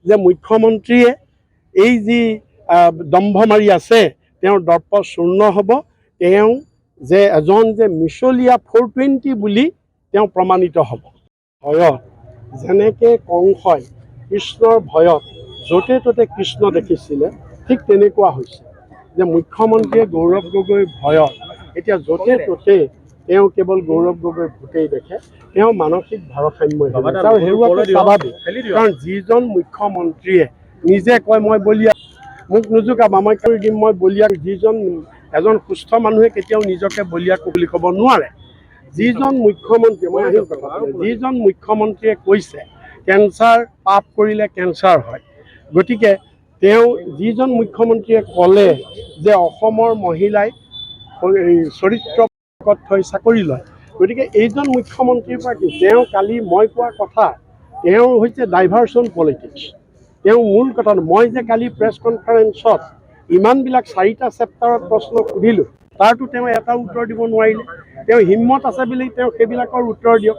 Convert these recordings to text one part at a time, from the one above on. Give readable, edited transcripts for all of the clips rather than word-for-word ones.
যে মুখ্যমন্ত্ৰীয়ে এই যি দম্ভ মাৰি আছে তেওঁৰ দৰ্প চূৰ্ণ হ'ব, তেওঁ যে এজন যে মিছলীয়া 420 বুলি তেওঁ প্ৰমাণিত হ'ব। ভয়ত যেনেকৈ কংসই কৃষ্ণৰ ভয়ত য'তে ত'তে কৃষ্ণ দেখিছিলে, ঠিক তেনেকুৱা হৈছে যে মুখ্যমন্ত্ৰীয়ে গৌৰৱ গগৈৰ ভয়ত এতিয়া য'তে ত'তে তেওঁ কেৱল গৌৰৱ গগৈৰ ভূতেই দেখে, তেওঁ মানসিক ভাৰসাম্য আৰু হেৰুৱাটো স্বাভাৱিক। কাৰণ যিজন মুখ্যমন্ত্ৰীয়ে নিজে কয় মই বলিয়া, মোক নোজোকাবা, মই কৰি দিম, মই বলিয়া, যিজন এজন সুস্থ মানুহে কেতিয়াও নিজকে বলিয়া বুলি ক'ব নোৱাৰে। যিজন মুখ্যমন্ত্ৰী, মই আহিম কথা, যিজন মুখ্যমন্ত্ৰীয়ে কৈছে কেঞ্চাৰ পাপ কৰিলে কেঞ্চাৰ হয়, গতিকে তেওঁ যিজন মুখ্যমন্ত্ৰীয়ে ক'লে যে অসমৰ মহিলাই চৰিত্ৰ থৈ চাকৰি লয়, গতিকে এইজন মুখ্যমন্ত্ৰীৰ পৰা কি তেওঁ কালি মই কোৱা কথা, তেওঁৰ হৈছে ডাইভাৰ্চন পলিটিক্স। তেওঁ মূল কথা, মই যে কালি প্ৰেছ কনফাৰেন্সত ইমানবিলাক 4টা চেপ্টাৰত প্ৰশ্ন সুধিলোঁ, তাৰতো তেওঁ এটা উত্তৰ দিব নোৱাৰিলে। তেওঁ হিম্মত আছে বুলি তেওঁ সেইবিলাকৰ উত্তৰ দিয়ক,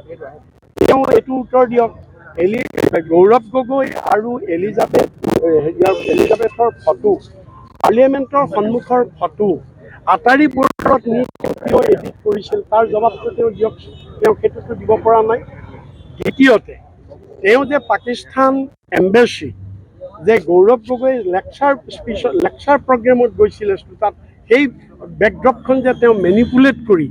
তেওঁ এইটো উত্তৰ দিয়ক। গৌৰৱ গগৈ আৰু এলিজাবেথৰ ফটো, পাৰ্লিয়ামেণ্টৰ সন্মুখৰ ফটো আটাৰী বৰ্ডত নি কিয় এডিট কৰিছিল তাৰ জবাবটো তেওঁ দিয়ক, তেওঁ সেইটোতো দিব পৰা নাই। দ্বিতীয়তে তেওঁ যে পাকিস্তান এম্বেচি যে গৌৰৱ গগৈ লেকচাৰ প্ৰগ্ৰেমত গৈছিলে, তাত সেই বেকড্ৰপখন যে তেওঁ মেনিপুলেট কৰি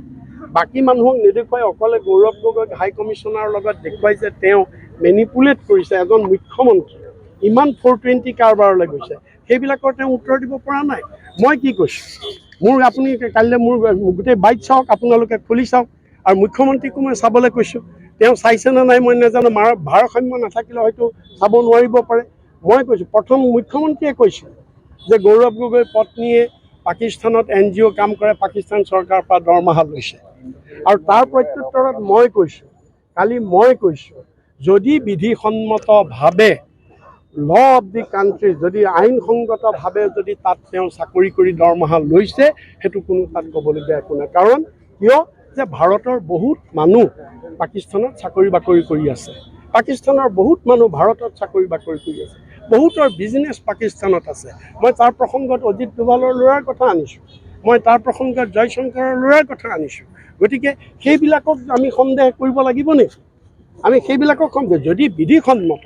বাকী মানুহক নেদেখুৱাই অকলে গৌৰৱ গগৈক হাই কমিশ্যনাৰৰ লগত দেখুৱাই যে তেওঁ মেনিপুলেট কৰিছে এজন মুখ্যমন্ত্ৰী, ইমান 420 কাৰবাৰলৈ গৈছে, সেইবিলাকৰ তেওঁ উত্তৰ দিব পৰা নাই। মই কি কৈছোঁ, আপুনি কাইলৈ মোৰ গোটেই বাইট চাওক, আপোনালোকে খুলি চাওক, আৰু মুখ্যমন্ত্ৰীকো মই চাবলৈ কৈছোঁ। তেওঁ চাইছেনে নাই মই নাজানো, ভাৰসাম্য নাথাকিলে হয়তো চাব নোৱাৰিব পাৰে। মই কৈছোঁ, প্ৰথম মুখ্যমন্ত্ৰীয়ে কৈছিল যে গৌৰৱ গগৈৰ পত্নীয়ে পাকিস্তানত NGO কাম কৰে, পাকিস্তান চৰকাৰৰ পৰা দৰমহা লৈছে, আৰু তাৰ প্ৰত্যুত্তৰত মই কৈছোঁ যদি বিধিসন্মতভাৱে ল অফ দি কাণ্ট্ৰি, যদি আইনসংগতভাৱে যদি তাত তেওঁ চাকৰি কৰি দৰমহা লৈছে, সেইটো কোনো তাত ক'বলগীয়া একো নাই। কাৰণ কিয় যে ভাৰতৰ বহুত মানুহ পাকিস্তানত চাকৰি বাকৰি কৰি আছে, পাকিস্তানৰ বহুত মানুহ ভাৰতত চাকৰি বাকৰি কৰি আছে, বহুতৰ বিজনেছ পাকিস্তানত আছে। মই তাৰ প্ৰসংগত অজিত ডোভালৰ ল'ৰাৰ কথা আনিছোঁ, মই তাৰ প্ৰসংগত জয়শংকৰৰ ল'ৰাৰ কথা আনিছোঁ। গতিকে সেইবিলাকক আমি সন্দেহ কৰিব লাগিব নেকি? আমি সেইবিলাকক সন্দেহ, যদি বিধিসন্মত,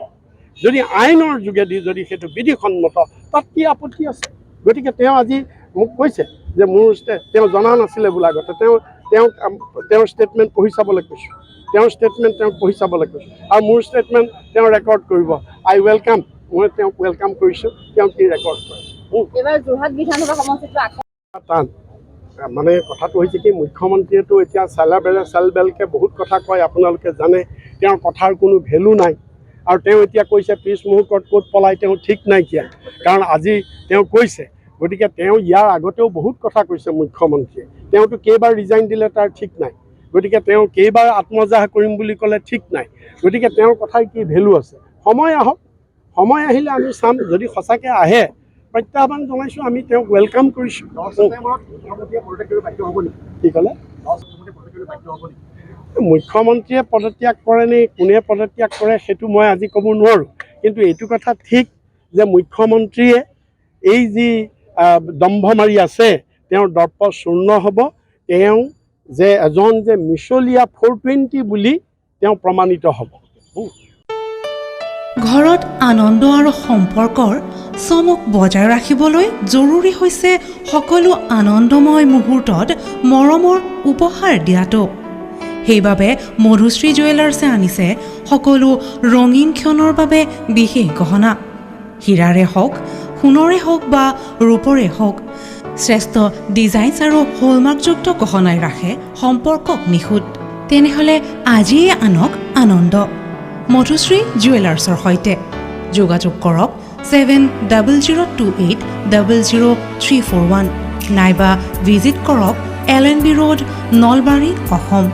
যদি আইনৰ যোগেদি যদি সেইটো বিধিসন্মত, তাত কি আপত্তি আছে? গতিকে তেওঁ আজি মোক কৈছে যে তেওঁ জনা নাছিলে বোলা আগতে, তেওঁৰ ষ্টেটমেণ্ট পঢ়ি চাবলৈ কৈছোঁ, তেওঁক পঢ়ি চাবলৈ কৈছোঁ, আৰু মোৰ ষ্টেটমেণ্ট তেওঁ ৰেকৰ্ড কৰিব। আই ৱেলকাম, মই তেওঁক ৱেলকাম কৰিছোঁ, তেওঁ কি ৰেকৰ্ড কৰে। এইবাৰ যোৰহাট বিধানসভা সমষ্টিটো টান, মানে কথাটো হৈছে কি, মুখ্যমন্ত্ৰীয়েতো এতিয়া চেলবেলকৈ বহুত কথা কয়, আপোনালোকে জানে, তেওঁৰ কথাৰ কোনো ভেলু নাই। আৰু তেওঁ এতিয়া কৈছে পিছ মুহূৰ্তত ক'ত পলাই তেওঁ ঠিক নাইকিয়া, কাৰণ আজি তেওঁ কৈছে। গতিকে তেওঁ ইয়াৰ আগতেও বহুত কথা কৈছে মুখ্যমন্ত্ৰীয়ে, তেওঁতো কেইবাৰ ৰিজাইন দিলে তাৰ ঠিক নাই, গতিকে তেওঁ কেইবাৰ আত্মজাহ কৰিম বুলি ক'লে ঠিক নাই। গতিকে তেওঁৰ কথাৰ কি ভেলু আছে? সময় আহক, সময় আহিলে আমি চাম, যদি সঁচাকৈ আহে প্ৰত্যাহ্বান জনাইছোঁ, আমি তেওঁক ৱেলকাম কৰিছোঁ। কি ক'লে? মুখ্যমন্ত্ৰীয়ে পদত্যাগ কৰে নে কোনে পদত্যাগ কৰে সেইটো মই আজি ক'ব নোৱাৰোঁ, কিন্তু এইটো কথা ঠিক যে মুখ্যমন্ত্ৰীয়ে এই যি দম্ভ মাৰি আছে তেওঁৰ দৰ্প চূৰ্ণ হ'ব, তেওঁ যে এজন যে মিছলীয়া 420 বুলি তেওঁ প্ৰমাণিত হ'ব। ঘৰত আনন্দ আৰু সম্পৰ্কৰ চমক বজাই ৰাখিবলৈ জৰুৰী হৈছে সকলো আনন্দময় মুহূৰ্তত মৰমৰ উপহাৰ দিয়াটো। সেইবাবে মধুশ্ৰী জুৱেলাৰ্ছে আনিছে সকলো ৰঙীন ক্ষণৰ বাবে বিশেষ গহনা। হীৰাৰে হওক, সোণৰে হওক বা ৰূপৰে হওক, শ্ৰেষ্ঠ ডিজাইনছ আৰু হলমাৰ্কযুক্ত গহনাই ৰাখে সম্পৰ্কক নিখুঁত। তেনেহ'লে আজিয়ে আনক আনন্দ মধুশ্ৰী জুৱেলাৰ্ছৰ সৈতে। যোগাযোগ কৰক 7028000341 নাইবা ভিজিট কৰক LNB ৰোড, নলবাৰী, অসম।